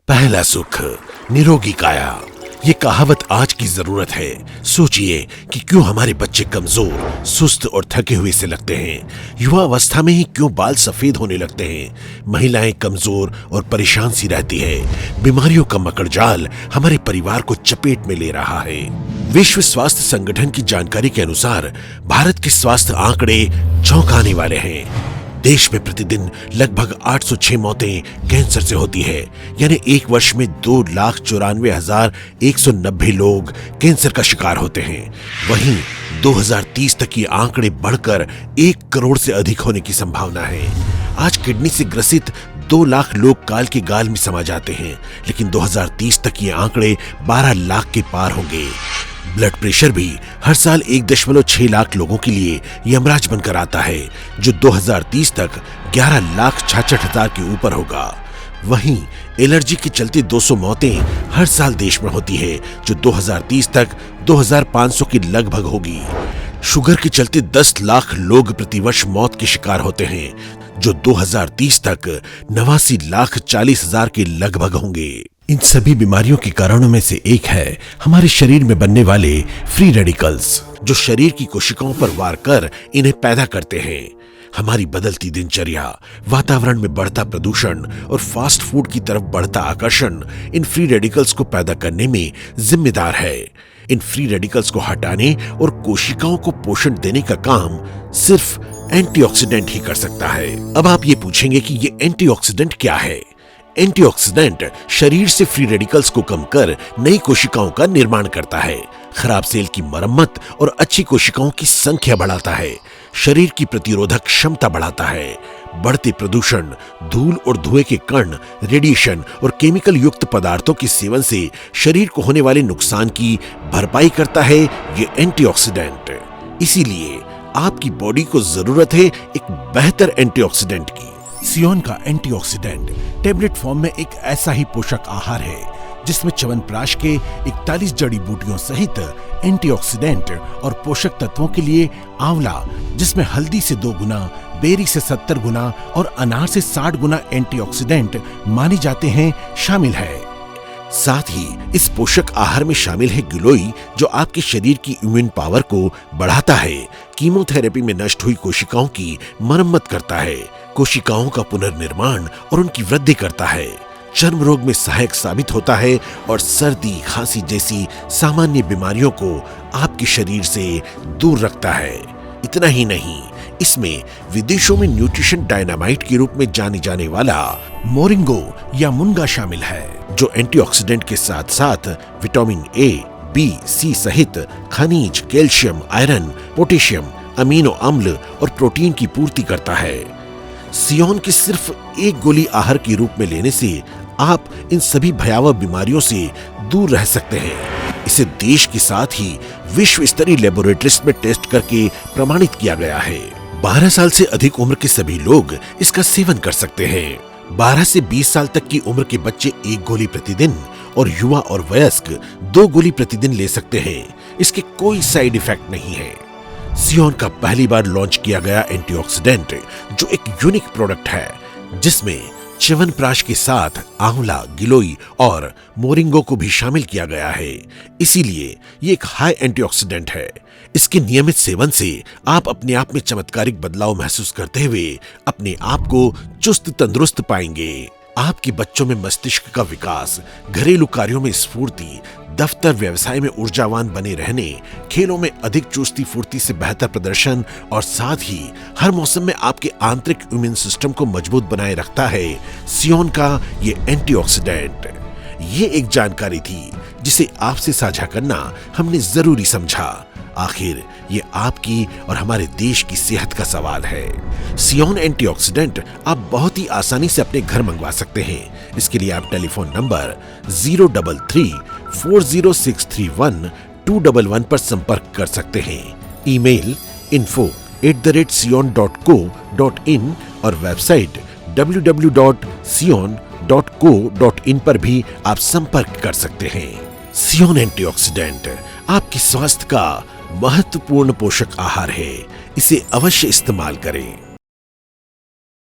पहला सुख निरोगी काया। ये कहावत आज की जरूरत है। सोचिए कि क्यों हमारे बच्चे कमजोर, सुस्त और थके हुए से लगते हैं। युवा अवस्था में ही क्यों बाल सफेद होने लगते हैं। महिलाएं कमजोर और परेशान सी रहती है। बीमारियों का मकड़जाल हमारे परिवार को चपेट में ले रहा है। विश्व स्वास्थ्य संगठन की जानकारी के अनुसार भारत के स्वास्थ्य आंकड़े चौंकाने वाले हैं। देश में प्रतिदिन लगभग 806 मौतें कैंसर से होती है, यानी एक वर्ष में 2,94,190 लोग कैंसर का शिकार होते हैं। वहीं 2030 तक ये आंकड़े बढ़कर 1 करोड़ से अधिक होने की संभावना है। आज किडनी से ग्रसित 2 लाख लोग काल के गाल में समा जाते हैं, लेकिन 2030 तक ये आंकड़े 12 लाख के पार होंगे। ब्लड प्रेशर भी हर साल 1.6 लाख लोगों के लिए यमराज बनकर आता है, जो 2030 तक 11,66,000 के ऊपर होगा। वहीं एलर्जी के चलते 200 मौतें हर साल देश में होती है, जो 2030 तक 2,500 के लगभग होगी। शुगर के चलते 10 लाख लोग प्रतिवर्ष मौत के शिकार होते हैं, जो 2030 तक 89,40,000 के लगभग होंगे। इन सभी बीमारियों के कारणों में से एक है हमारे शरीर में बनने वाले फ्री रेडिकल्स, जो शरीर की कोशिकाओं पर वार कर इन्हें पैदा करते हैं। हमारी बदलती दिनचर्या, वातावरण में बढ़ता प्रदूषण और फास्ट फूड की तरफ बढ़ता आकर्षण इन फ्री रेडिकल्स को पैदा करने में जिम्मेदार है। इन फ्री रेडिकल्स को हटाने और कोशिकाओं को पोषण देने का काम सिर्फ एंटीऑक्सीडेंट ही कर सकता है। अब आप ये पूछेंगे कि ये एंटीऑक्सीडेंट क्या है? एंटीऑक्सीडेंट शरीर से फ्री रेडिकल्स को कम कर नई कोशिकाओं का निर्माण करता है, खराब सेल की मरम्मत और अच्छी कोशिकाओं की संख्या बढ़ाता है, शरीर की प्रतिरोधक क्षमता बढ़ाता है। बढ़ते प्रदूषण, धूल और धुएं के कण, रेडिएशन और केमिकल युक्त पदार्थों के सेवन से शरीर को होने वाले नुकसान की भरपाई करता है ये एंटीऑक्सीडेंट। इसीलिए आपकी बॉडी को जरूरत है एक बेहतर एंटीऑक्सीडेंट की। सियोन का एंटीऑक्सीडेंट टेबलेट फॉर्म में एक ऐसा ही पोषक आहार है जिसमें च्यवनप्राश के 41 जड़ी बूटियों सहित एंटीऑक्सीडेंट और पोषक तत्वों के लिए आंवला, जिसमें हल्दी से 2 गुना, बेरी से 70 गुना और अनार से 60 गुना एंटीऑक्सीडेंट माने जाते हैं, शामिल है। साथ ही इस पोषक आहार में शामिल है गिलोई, जो आपके शरीर की इम्यून पावर को बढ़ाता है, कीमोथेरेपी में नष्ट हुई कोशिकाओं की मरम्मत करता है, कोशिकाओं का पुनर्निर्माण और उनकी वृद्धि करता है, चर्म रोग में सहायक साबित होता है और सर्दी, खांसी जैसी सामान्य बीमारियों को आपके शरीर से दूर रखता है। इतना ही नहीं, इसमें विदेशों में न्यूट्रिशन डायनामाइट के रूप में जाने जाने वाला मोरिंगो या मुनगा शामिल है, जो एंटीऑक्सीडेंट के साथ साथ विटामिन ए, बी, सी सहित खनिज, कैल्शियम, आयरन, पोटेशियम, अमीनो अम्ल और प्रोटीन की पूर्ति करता है। सियोन के सिर्फ 1 गोली आहार के रूप में लेने से आप इन सभी भयावह बीमारियों से दूर रह सकते हैं। इसे देश के साथ ही विश्व स्तरीय लेबोरेटरीज में टेस्ट करके प्रमाणित किया गया है। 12 साल से अधिक उम्र के सभी लोग इसका सेवन कर सकते हैं। 12 से 20 साल तक की उम्र के बच्चे 1 गोली प्रतिदिन और युवा और वयस्क 2 गोली प्रतिदिन ले सकते हैं। इसके कोई साइड इफेक्ट नहीं है। सियोन का पहली बार लॉन्च किया गया एंटीऑक्सीडेंट, जो एक यूनिक प्रोडक्ट है, जिसमें च्यवनप्राश के साथ आंवला, गिलोई और मोरिंगो को भी शामिल किया गया है। इसीलिए ये एक हाई एंटीऑक्सीडेंट है। इसके नियमित सेवन से आप अपने आप में चमत्कारिक बदलाव महसूस करते हुए अपने आप को चुस्त तंदुरुस्त पाएंगे। आपके बच्चों में मस्तिष्क का विकास, घरेलू कार्यों में स्फूर्ति, दफ्तर व्यवसाय में ऊर्जावान बने रहने, खेलों में अधिक चुस्ती फुर्ती से बेहतर प्रदर्शन और साथ ही हर मौसम में आपके आंतरिक इम्यून सिस्टम को मजबूत बनाए रखता है सियोन का ये एंटीऑक्सीडेंट। ये एक जानकारी थी जिसे आपसे साझा करना हमने जरूरी समझा। आखिर ये आपकी और हमारे देश की सेहत का सवाल है। सियोन एंटीऑक्सीडेंट आप बहुत ही आसानी से अपने घर मंगवा सकते हैं। इसके लिए आप टेलीफोन नंबर 033-40631-211 पर संपर्क कर सकते हैं। ईमेल info@sion.co.in और वेबसाइट www.sion.co.in पर भी आप संपर्क कर सकते हैं। सियोन एंटीऑक्सीडेंट आपके स्वास्थ्य का महत्वपूर्ण पोषक आहार है। इसे अवश्य इस्तेमाल करें।